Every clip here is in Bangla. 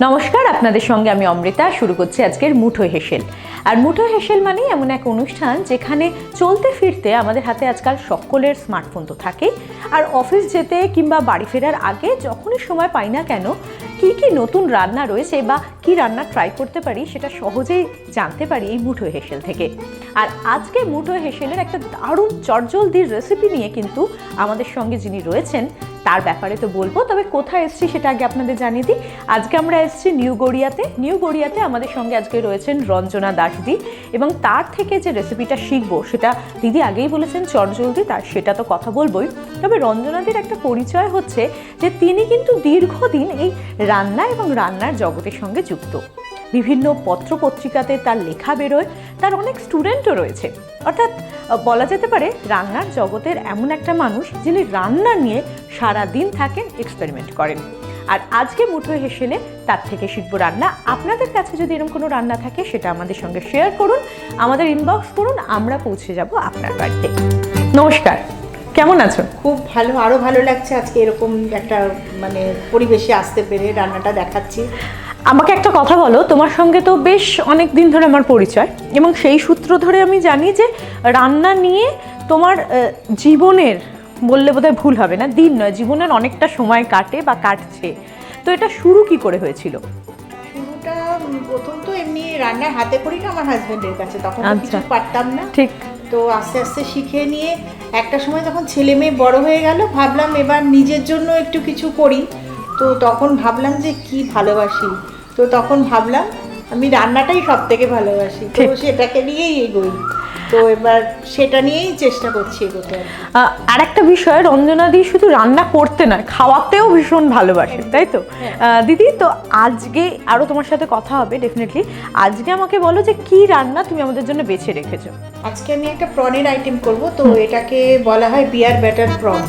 নমস্কার, আপনাদের সঙ্গে আমি অমৃতা। শুরু করছি আজকের মুঠো হেসেল। আর মুঠো হেসেল মানেই এমন এক অনুষ্ঠান যেখানে চলতে ফিরতে আমাদের হাতে আজকাল সকলের স্মার্টফোন তো থাকেই, আর অফিস যেতে কিংবা বাড়ি ফেরার আগে যখনই সময় পাই না কেন কি কি নতুন রান্না রয়েছে বা কি রান্না ট্রাই করতে পারি সেটা সহজেই জানতে পারি এই মুঠো হেসেল থেকে। আর আজকে মুঠো হেসেলের একটা দারুণ চটজলদির রেসিপি নিয়ে কিন্তু আমাদের সঙ্গে যিনি রয়েছেন তার ব্যাপারে তো বলবো, তবে কোথায় এসেছি সেটা আগে আপনাদের জানিয়ে দিই। আজকে আমরা এসেছি নিউ গড়িয়াতে আমাদের সঙ্গে আজকে রয়েছেন রঞ্জনা দাসদি, এবং তার থেকে যে রেসিপিটা শিখবো সেটা দিদি আগেই বলেছেন চটজলদি, তার সেটা তো কথা বলবোই। তবে রঞ্জনাদির একটা পরিচয় হচ্ছে যে তিনি কিন্তু দীর্ঘদিন এই রান্না এবং রান্নার জগতের সঙ্গে যুক্ত। বিভিন্ন পত্রপত্রিকাতে তার লেখা বেরোয়, তার অনেক স্টুডেন্টও রয়েছে। অর্থাৎ বলা যেতে পারে রান্নার জগতের এমন একটা মানুষ যিনি রান্না নিয়ে সারা দিন থাকেন, এক্সপেরিমেন্ট করেন। আর আজকে মুঠো হেসেলে তার থেকে শিখবো রান্না। আপনাদের কাছে যদি এরকম কোনো রান্না থাকে সেটা আমাদের সঙ্গে শেয়ার করুন, আমাদের ইনবক্স করুন, আমরা পৌঁছে যাব আপনার বাড়িতে। নমস্কার, কেমন আছো? খুব ভালো, আরও ভালো লাগছে আজকে এরকম একটা পরিবেশে আসতে পেরে রান্নাটা দেখাচ্ছি। আমাকে একটা কথা বলো, তোমার সঙ্গে তো বেশ অনেক দিন ধরে আমার পরিচয়, এবং সেই সূত্র ধরে আমি জানি যে রান্না নিয়ে তোমার জীবনের, বললে বোধহয় ভুল হবে না, দিন নয় জীবনের অনেকটা সময় কাটে বা কাটছে। তো এটা শুরু কি করে হয়েছিল? শুরুটা প্রথম তো এমনি রান্নার হাতে করি না আমার হাজবেন্ডের কাছে, তখন কিছু পারতাম না। ঠিক। তো আস্তে আস্তে শিখে নিয়ে একটা সময় যখন ছেলে মেয়ে বড় হয়ে গেল, ভাবলাম এবার নিজের জন্য একটু কিছু করি। তো তখন ভাবলাম যে কি ভালোবাসি, তো তখন ভাবলাম আমি রান্নাটাই সব থেকে ভালোবাসি, তো সেটাকে নিয়েই এগোই। তো এবার সেটা নিয়েই চেষ্টা করছি এগোতে। আর একটা বিষয়, রঞ্জনাদি শুধু রান্না করতে নয়, খাওয়াতেও ভীষণ ভালোবাসে, তাই তো? দিদি, তো আজকে আরও তোমার সাথে কথা হবে ডেফিনেটলি। আজকে আমাকে বলো যে কি রান্না তুমি আমাদের জন্য বেছে রেখেছো? আজকে আমি একটা প্রনের আইটেম করব, তো এটাকে বলা হয় বিয়ার ব্যাটার্ড প্রন।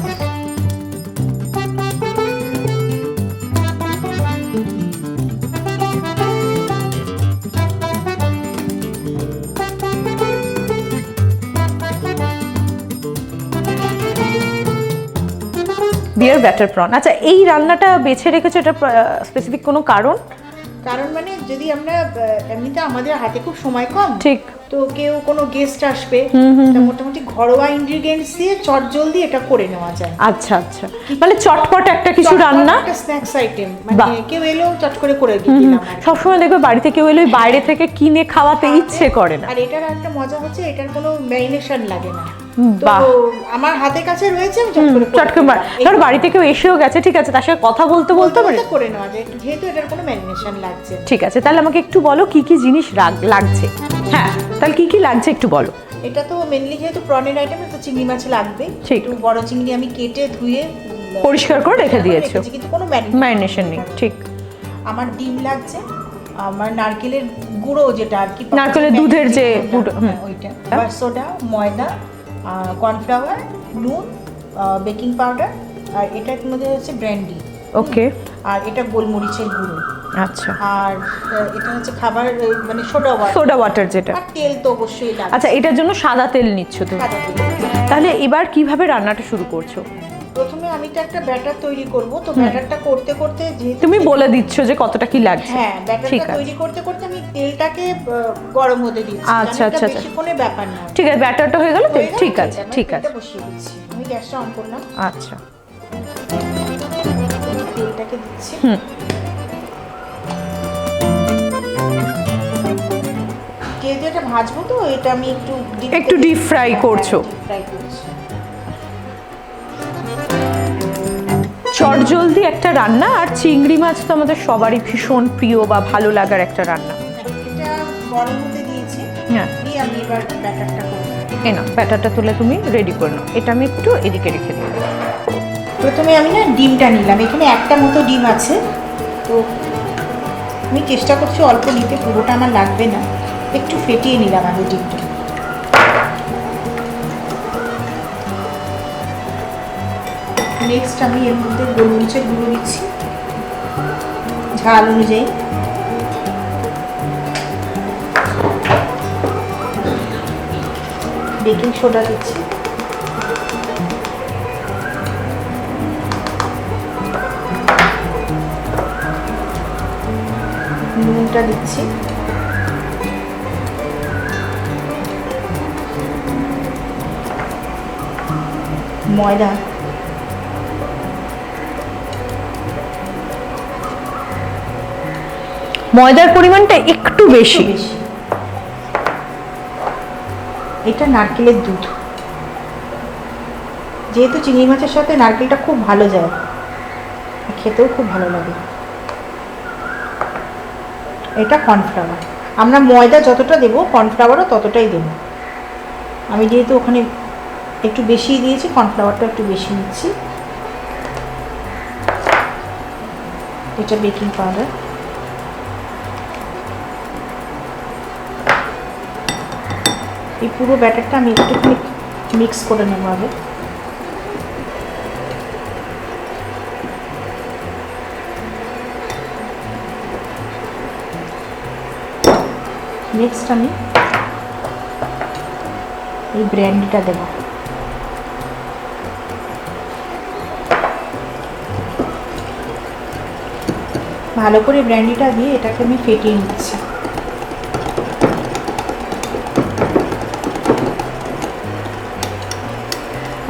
বিয়ার ব্যাটার প্রন, আচ্ছা এই রান্নাটা বেছে রেখেছো, এটা স্পেসিফিক কোনো কারণ? কারণ যদি আমরা এমনিতে আমাদের হাতে খুব সময় কম, ঠিক, তো কেউ কোনো গেস্ট আসবে, মোটামুটি ঘরোয়া ইনগ্রিডিয়েন্টস দিয়ে চটজলদি এটা করে নেওয়া যায়। আচ্ছা আচ্ছা, মানে চটপট একটা কিছু রান্না, একটা স্ন্যাক্স আইটেম, কেউ এলেও চট করে করে দিলাম। সবসময় দেখবে বাড়িতে কেউ এলে বাইরে থেকে কিনে খাওয়াতে ইচ্ছে করে না। আর এটার একটা মজা হচ্ছে এটার কোনো ম্যারিনেশন লাগে না, তো আমার হাতের কাছে রয়েছে, চট করে বাড়িতে কেউ এসেও গেছে, ঠিক আছে, তার সাথে কথা বলতে করে নেওয়া যায়, যেহেতু এটার কোনো ম্যারিনেশন লাগছে। ঠিক আছে, তাহলে আমাকে একটু বলো কি কি জিনিস লাগছে। হ্যাঁ, তাহলে কি কি লাগছে একটু বলো। এটা তো মেনলি যেহেতু প্রনের আইটেম, তো চিংড়ি মাছ লাগবে। একটু বড় চিংড়ি আমি কেটে ধুয়ে পরিষ্কার করে রেখে দিয়েছো, কিন্তু কোনো ম্যারিনেশন নেই। ঠিক। আমার ডিম লাগছে, আমার নারকেলের গুঁড়ো, যেটা আর কি নারকেলের দুধের যে ওইটা, আর সোডা, ময়দা, কর্নফ্লাওয়ার, নুন, বেকিং পাউডার, আর এটার মধ্যে হচ্ছে ব্র্যান্ডি। ওকে। আর এটা গোলমরিচের গুঁড়ো। আচ্ছা। আর এটা হচ্ছে খাবার সোডা ওয়াটার যেটা, আর তেল তো অবশ্যই লাগবে। আচ্ছা, এটার জন্য সাদা তেল নিচ্ছ তুমি? তাহলে এবার কিভাবে রান্নাটা শুরু করছো? প্রথমে আমি তো একটা ব্যাটার তৈরি করব, তো ব্যাটারটা করতে করতে তুমি বলে দিচ্ছ যে কতটা কি লাগছে। হ্যাঁ, ব্যাটারটা তৈরি করতে করতে আমি তেলটাকে গরম হতে দিচ্ছি। আচ্ছা আচ্ছা, বেশিক্ষণের ব্যাপার না। ঠিক আছে, ব্যাটারটা হয়ে গেল, ঠিক আছে ঠিক আছে, বসিয়ে দিচ্ছি। আমি গ্যাসটা অন করলাম। আচ্ছা, তেলটাকে দিচ্ছি। যেহেতু এটা ভাজবো, তো এটা আমি একটু ডিপ ফ্রাই করছো। চটজলদি একটা রান্না, আর চিংড়ি মাছ তো আমাদের সবারই ভীষণ প্রিয় বা ভালো লাগার একটা রান্না। এটা গরম হতে দিয়েছি। হ্যাঁ, দিয়ে আমি এবার ব্যাটারটা করব। না, ব্যাটারটা তুলে তুমি রেডি করে নাও, এটা আমি একটু এদিকে রেখে দিই। প্রথমে আমি ডিমটা নিলাম, এখানে একটা মতো ডিম আছে, তো আমি চেষ্টা করছি অল্প নিতে, পুরোটা আমার লাগবে না। একটু ফেটিয়ে নিলাম আগে ডিমটা। নেক্সট আমি এর মধ্যে গোলমরিচের গুঁড়ো দিচ্ছি ঝাল অনুযায়ী, বেকিং সোডা দিচ্ছি, নুনটা দিচ্ছি। ময়দা, ময়দার পরিমাণটা একটু বেশি। এটা নারকেলের দুধ, যেহেতু চিংড়ি মাছের সাথে নারকেলটা খুব ভালো যায়, খেতেও খুব ভালো লাগে। এটা কর্নফ্লাওয়ার, আমরা ময়দা যতটা দেবো কর্নফ্লাওয়ারও ততটাই দেবো। আমি যেহেতু ওখানে একটু বেশি দিয়েছি, কর্নফ্লাওয়ারটা একটু বেশি নিচ্ছি। এটা বেকিং পাউডার, এই পুরো ব্যাটারটা আমি একটুখানি মিক্স করে নেবো আগে। নেক্সট আমি এই ব্র্যান্ডিটা দেব। ভালো করে ব্র্যান্ডিটা দিয়ে এটাকে আমি ফেটিয়ে নিচ্ছি।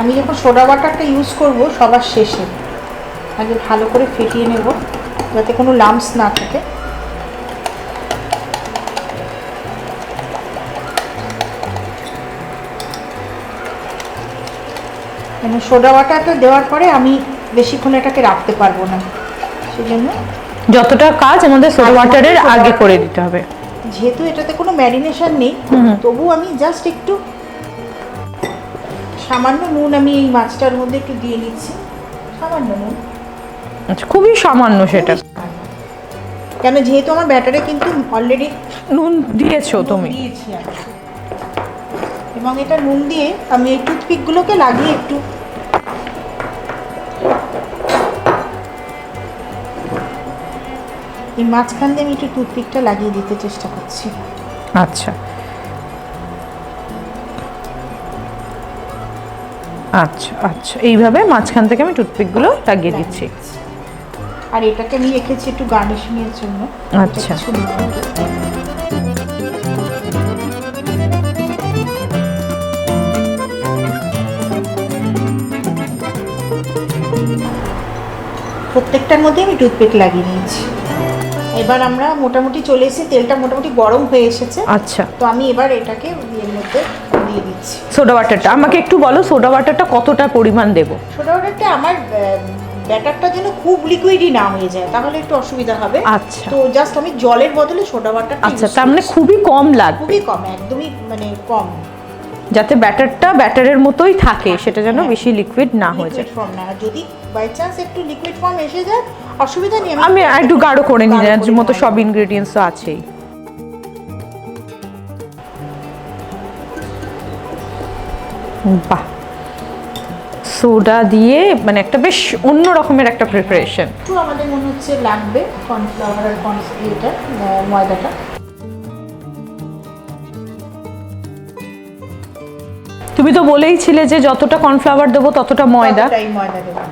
আমি যখন সোডা বাটারটা ইউজ করব সবার শেষে, আগে ভালো করে ফেটিয়ে নেব যাতে কোনো লাম্পস না থাকে। মানে সোডা বাটারটা দেওয়ার পরে আমি বেশিক্ষণ এটাকে রাখতে পারবো না, সেজন্য যতটা কাজ আমাদের সোডা বাটারের আগে করে দিতে হবে। যেহেতু এটাতে কোনো ম্যারিনেশন নেই, তবু আমি জাস্ট একটু সামান্য নুন আমি এই মাছটার মধ্যে একটু দিয়ে নিচ্ছি, সামান্য নুন। আচ্ছা, খুবই সামান্য সেটা, কেন যেহেতু আমার ব্যাটারে কিন্তু অলরেডি নুন দিয়েছো তুমি। দিয়েছি আমি, এবং এটা নুন দিয়ে আমি এই টুথপিকগুলোকে লাগিয়ে একটু এই মাঝখান দিয়ে আমি একটু টুথপিকটা লাগিয়ে দিতে চেষ্টা করছি। আচ্ছা আচ্ছা আচ্ছা, এইভাবে মাঝখান থেকে আমি টুথপিকগুলো লাগিয়ে দিচ্ছি। আর এটাকে আমি রেখেছি একটু গার্নিশিং এর জন্য। আচ্ছা, প্রত্যেকটার মধ্যে আমি টুথপিক লাগিয়ে নিয়েছি। এবার আমরা মোটামুটি চলে এসেছি, তেলটা মোটামুটি গরম হয়ে এসেছে। আচ্ছা, তো আমি এবার এটাকে এর মধ্যে দিয়ে দিচ্ছি সোডা বাটারটা। আমাকে একটু বলো সোডা বাটারটা কতটা পরিমাণ দেব? সোডা বাটারটা আমার ব্যাটারটা যেন খুব লিকুইডই না হয়ে যায়, তাহলে একটু অসুবিধা হবে। আচ্ছা, তো জাস্ট আমি জলের বদলে সোডা বাটারটা আচ্ছা, তার মানে খুবই কম লাগবে, খুবই কম, একদমই মানে কম, যাতে ব্যাটারটা ব্যাটারের মতোই থাকে, সেটা যেন বেশি লিকুইড না হয়ে যায়। ফর্ম না, যদি বাই চান্স একটু লিকুইড ফর্ম এসে যায় অসুবিধা নেই, আমি একটু গাঢ় করে নিই, যার মতো সব ইনগ্রেডিয়েন্টস তো আছেই। বাহ, সোডা দিয়ে মানে একটা বেশ অন্য রকমের একটা প্রিপারেশন। একটু আমাদের মনে হচ্ছে লাগবে কর্নফ্লাওয়ার আর এটা ময়দাটা। তুমি তো বলেইছিলে যে যতটা কর্নফ্লাওয়ার দেবো ততটা ময়দা দেবো,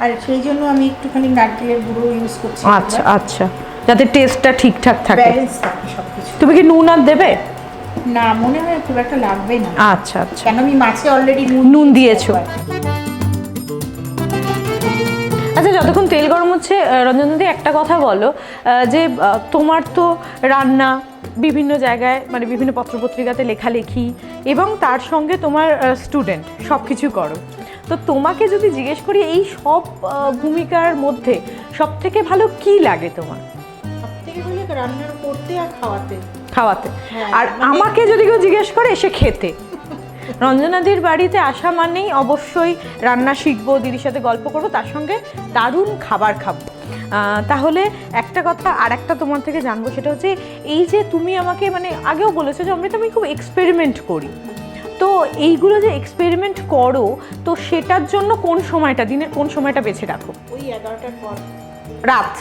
আর সেই জন্য আমি একটুখানি নারকেলের গুঁড়ো ইউজ করছি। আচ্ছা আচ্ছা, যাতে টেস্টটা ঠিকঠাক থাকে, ব্যালেন্স থাকে সবকিছু। তুমি কি নুন আর দেবে? না, মনে হয় খুব একটা লাগবে না। আচ্ছা আচ্ছা, কেন আমি মাছে অলরেডি নুন দিয়েছো। আচ্ছা, যতক্ষণ তেল গরম হচ্ছে, রঞ্জন দিদি একটা কথা বলো, যে তোমার তো রান্না বিভিন্ন জায়গায় মানে বিভিন্ন পত্রপত্রিকাতে লেখালেখি এবং তার সঙ্গে তোমার স্টুডেন্ট সব কিছু করো, তো তোমাকে যদি জিজ্ঞেস করি এই সব ভূমিকার মধ্যে সব থেকে ভালো কি লাগে তোমার? সব থেকে ভালো রান্না করতে আর খাওয়াতে। আর আমাকে যদি কেউ জিজ্ঞেস করে এসে খেতে, রঞ্জনাদির বাড়িতে আসা মানেই অবশ্যই রান্না শিখবো, দিদির সাথে গল্প করবো, তার সঙ্গে দারুণ খাবার খাবো। তাহলে একটা কথা আর একটা তোমার থেকে জানবো, সেটা হচ্ছে এই যে তুমি আমাকে মানে আগেও বলেছো যে অমৃতা আমি খুব এক্সপেরিমেন্ট করি, তো এইগুলো যে এক্সপেরিমেন্ট করো, তো সেটার জন্য কোন সময়টা, দিনের কোন সময়টা বেছে রাখো? ওই 11টার পর রাত,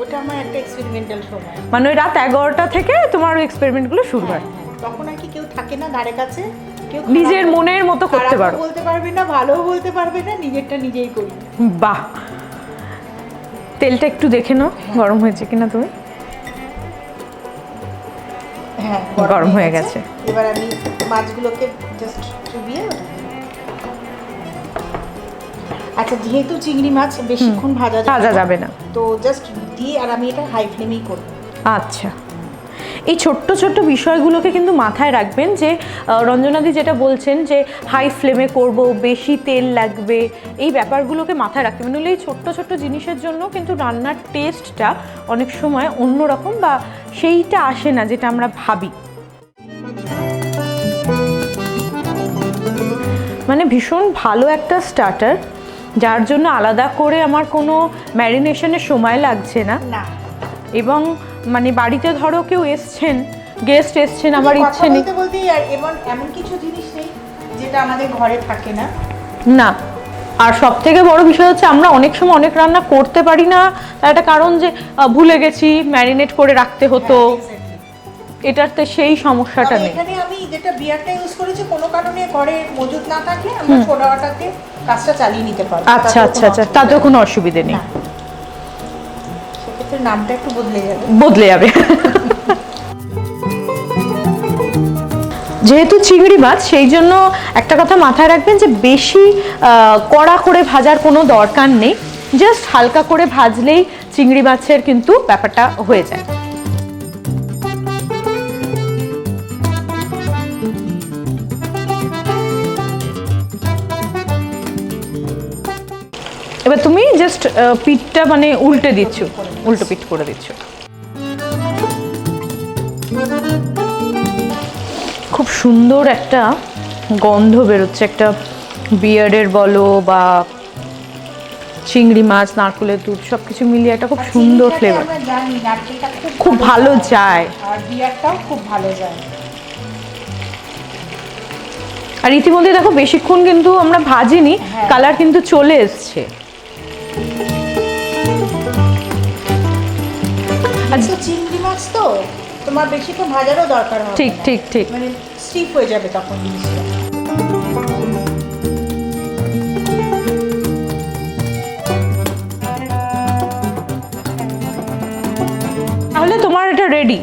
ওটা আমার একটা এক্সপেরিমেন্টাল সময়। মানে ওই রাত 11টা থেকে তোমার ওই এক্সপেরিমেন্টগুলো শুরু হয়। তখন আর কি কেউ থাকে না ধারে কাছে, কেউ নিজের মনের মতো করতে পারো, বলতে পারবে না, ভালোও বলতে পারবে না, নিজেরটা নিজেই করি। বাহ, তেলটা একটু দেখে নাও গরম হয়েছে কিনা তুমি। হ্যাঁ গরম হয়ে গেছে। এবার আমি মাছগুলোকে জাস্ট চুবিয়ে, আচ্ছা যেহেতু চিংড়ি মাছ বেশিক্ষণ ভাজা যাবে না, তো জাস্ট দিয়ে, আর আমি এটা হাই ফ্লেমেই করব। আচ্ছা, এই ছোট্ট ছোট্ট বিষয়গুলোকে কিন্তু মাথায় রাখবেন যে রঞ্জনাদি যেটা বলছেন যে হাই ফ্লেমে করব, বেশি তেল লাগবে, এই ব্যাপারগুলোকে মাথায় রাখতে হবে। নইলে এই ছোট্ট ছোট্ট জিনিসের জন্য কিন্তু রান্নার টেস্টটা অনেক সময় অন্যরকম বা সেইটা আসে না যেটা আমরা ভাবি। মানে ভীষণ ভালো একটা স্টার্টার, যার জন্য আলাদা করে আমার কোনো ম্যারিনেশনের সময় লাগছে না। এবং মানে বাড়িতে ধরো কেউ এসছেন, গেস্ট এসছেন, আমার ইচ্ছে নেই বলতে, আর এমন কিছু জিনিস নেই যেটা আমাদের ঘরে থাকে না। না, আর সব থেকে বড় বিষয় হচ্ছে আমরা অনেক সময় অনেক রান্না করতে পারি না, তার একটা কারণ যে ভুলে গেছি, ম্যারিনেট করে রাখতে হতো, এটাতে সেই সমস্যাটা নেই। এখানে আমি যেটা বিয়ারটা ইউজ করেছি, কোনো কারণে ঘরে মজুদ না থাকলে আমরা সোডা ওয়াটারতে কাজটা চালিয়ে নিতে পারবো। আচ্ছা আচ্ছা আচ্ছা, তাতেও কোনো অসুবিধে নেই, সেক্ষেত্রে নামটা একটু বদলে যাবে। যেহেতু চিংড়ি মাছ, সেই জন্য একটা কথা মাথায় রাখবেন যে বেশি কড়া করে ভাজার কোনো দরকার নেই, জাস্ট হালকা করে ভাজলেই চিংড়ি মাছের কিন্তু ব্যাপারটা হয়ে যায়। এবার তুমি জাস্ট পিঠটা মানে উল্টে দিচ্ছ, উল্টো পিঠ করে দিচ্ছ। খুব সুন্দর একটা গন্ধ বেরোচ্ছে, একটা বিয়ারের বলো বা চিংড়ি মাছ, নারকেলের দুধ, সবকিছু মিলিয়ে একটা খুব সুন্দর ফ্লেভার, খুব ভালো যায়, আর বিয়ারটাও খুব ভালো যায়। আর ইতিমধ্যে দেখো বেশিক্ষণ কিন্তু আমরা ভাজিনি, কালার কিন্তু চলে এসছে। আচ্ছা চিংড়ি মাছ তো তোমার বেশি তো ভাজারও দরকার হবে না, ঠিক ঠিক ঠিক, মানে স্টিফ হয়ে যাবে তখন জিনিসটা। তাহলে তোমার এটা রেডি।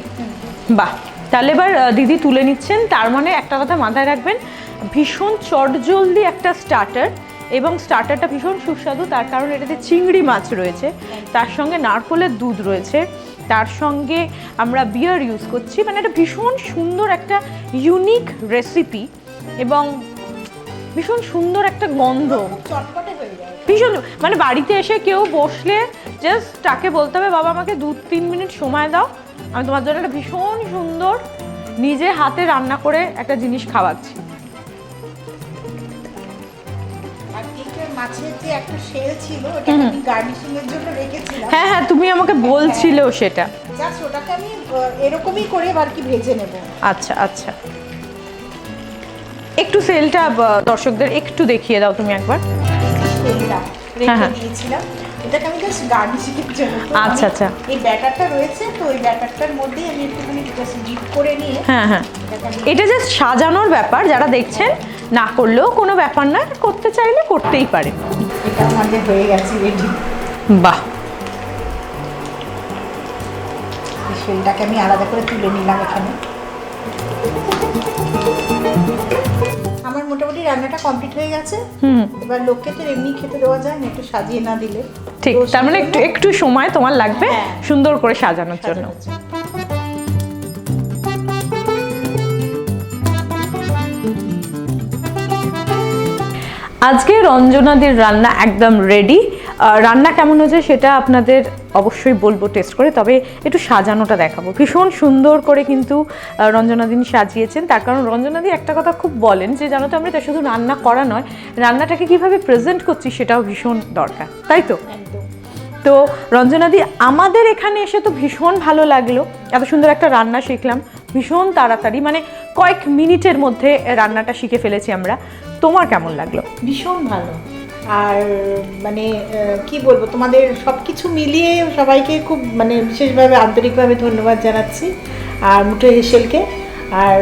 বাহ, তাহলে এবার দিদি তুলে নিচ্ছেন। তার মানে একটা কথা মাথায় রাখবেন, ভীষণ চটজলদি একটা স্টার্টার, এবং স্টার্টারটা ভীষণ সুস্বাদু, তার কারণ এটাতে চিংড়ি মাছ রয়েছে, তার সঙ্গে নারকেলের দুধ রয়েছে, তার সঙ্গে আমরা বিয়ার ইউজ করছি। মানে এটা ভীষণ সুন্দর একটা ইউনিক রেসিপি, এবং ভীষণ সুন্দর একটা গন্ধ, ভীষণ মানে বাড়িতে এসে কেউ বসলে জাস্ট তাকে বলতে হবে, বাবা আমাকে 2-3 মিনিট সময় দাও, আমি তোমার জন্য একটা ভীষণ সুন্দর নিজে হাতে রান্না করে একটা জিনিস খাওয়াচ্ছি। মাছের যে একটা শেল ছিল, ওটা আমি গার্নিশিং এর জন্য রেখেছিলাম। হ্যাঁ হ্যাঁ, তুমি আমাকে বলছিলে সেটা। জাস্ট ওটাকে আমি এরকমই করে আর কি ভেজে নেব। আচ্ছা আচ্ছা, একটু সেলটা দর্শকদের একটু দেখিয়ে দাও তুমি একবার। সেলটা রেখে দিয়েছিলাম, এটাকে আমি জাস্ট গার্নিশিং এর জন্য। আচ্ছা আচ্ছা, এই ব্যাটারটা রয়েছে, তো এই ব্যাটারটার মধ্যেই আমি একটুখানি জাস্ট ডিপ করে নিয়ে, হ্যাঁ হ্যাঁ, এটা জাস্ট সাজানোর ব্যাপার, যারা দেখছেন না করলেও কোনো ব্যাপার না, করতে চাইলে করতেই পারে। এটা আমাদের হয়ে গেছে রেডি। বাহ, এই শেলটাকে আমি আলাদা করে তুলে নিলাম এখানে। আমার মোটামুটি রান্নাটা কমপ্লিট হয়ে গেছে। এবার লোককে তো এমনি খেতে দেওয়া যায় না, একটু সাজিয়ে না দিলে। ঠিক, তার মানে একটু সময় তোমার লাগবে সুন্দর করে সাজানোর জন্য। আজকে রঞ্জনাদির রান্না একদম রেডি। রান্না কেমন হয়েছে সেটা আপনাদের অবশ্যই বলবো টেস্ট করে, তবে একটু সাজানোটা দেখাবো। ভীষণ সুন্দর করে কিন্তু রঞ্জনাদিন সাজিয়েছেন, তার কারণ রঞ্জনাদি একটা কথা খুব বলেন যে জানো তো, আমরা এটা শুধু রান্না করা নয়, রান্নাটাকে কিভাবে প্রেজেন্ট করছি সেটাও ভীষণ দরকার, তাই তো? তো রঞ্জনাদি আমাদের এখানে এসে তো ভীষণ ভালো লাগলো, এত সুন্দর একটা রান্না শিখলাম ভীষণ তাড়াতাড়ি, মানে কয়েক মিনিটের মধ্যে রান্নাটা শিখে ফেলেছি আমরা। তোমার কেমন লাগলো? ভীষণ ভালো, আর মানে কি বলবো, তোমাদের সব কিছু মিলিয়ে সবাইকে খুব মানে বিশেষভাবে আন্তরিকভাবে ধন্যবাদ জানাচ্ছি, আর মুথোহেশেলকে, আর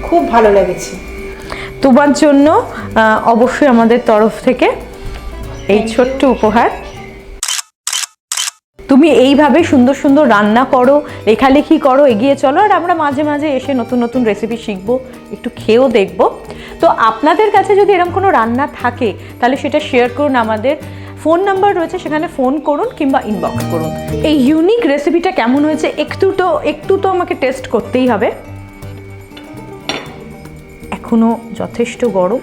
খুব ভালো লেগেছে। তোমার জন্য অবশ্যই আমাদের তরফ থেকে এই ছোট্ট উপহার। তুমি এইভাবে সুন্দর সুন্দর রান্না করো, লেখালেখি করো, এগিয়ে চলো, আর আমরা মাঝে মাঝে এসে নতুন নতুন রেসিপি শিখবো, একটু খেয়েও দেখবো। তো আপনাদের কাছে যদি এরকম কোনো রান্না থাকে তাহলে সেটা শেয়ার করুন, আমাদের ফোন নাম্বার রয়েছে সেখানে ফোন করুন কিংবা ইনবক্স করুন। এই ইউনিক রেসিপিটা কেমন হয়েছে একটু তো আমাকে টেস্ট করতেই হবে। এখনও যথেষ্ট গরম,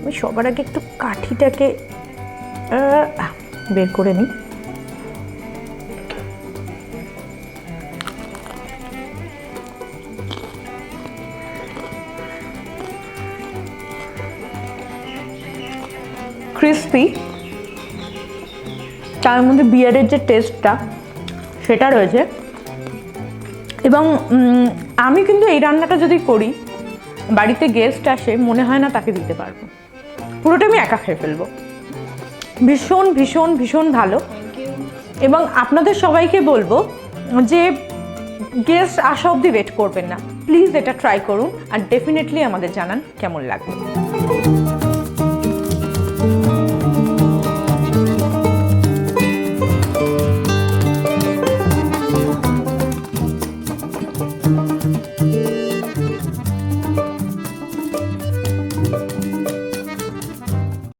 আমি সবার আগে একটু কাঠিটাকে বের করে নিই। ক্রিস্পি, তার মধ্যে বিয়ারের যে টেস্টটা সেটা রয়েছে। এবং আমি কিন্তু এই রান্নাটা যদি করি, বাড়িতে গেস্ট আসে, মনে হয় না তাকে দিতে পারবো, পুরোটা আমি একা খেয়ে ফেলবো। ভীষণ ভীষণ ভীষণ ভালো। এবং আপনাদের সবাইকে বলবো যে গেস্ট আসা অবধি ওয়েট করবেন না, প্লিজ এটা ট্রাই করুন আর ডেফিনেটলি আমাদের জানান কেমন লাগবে।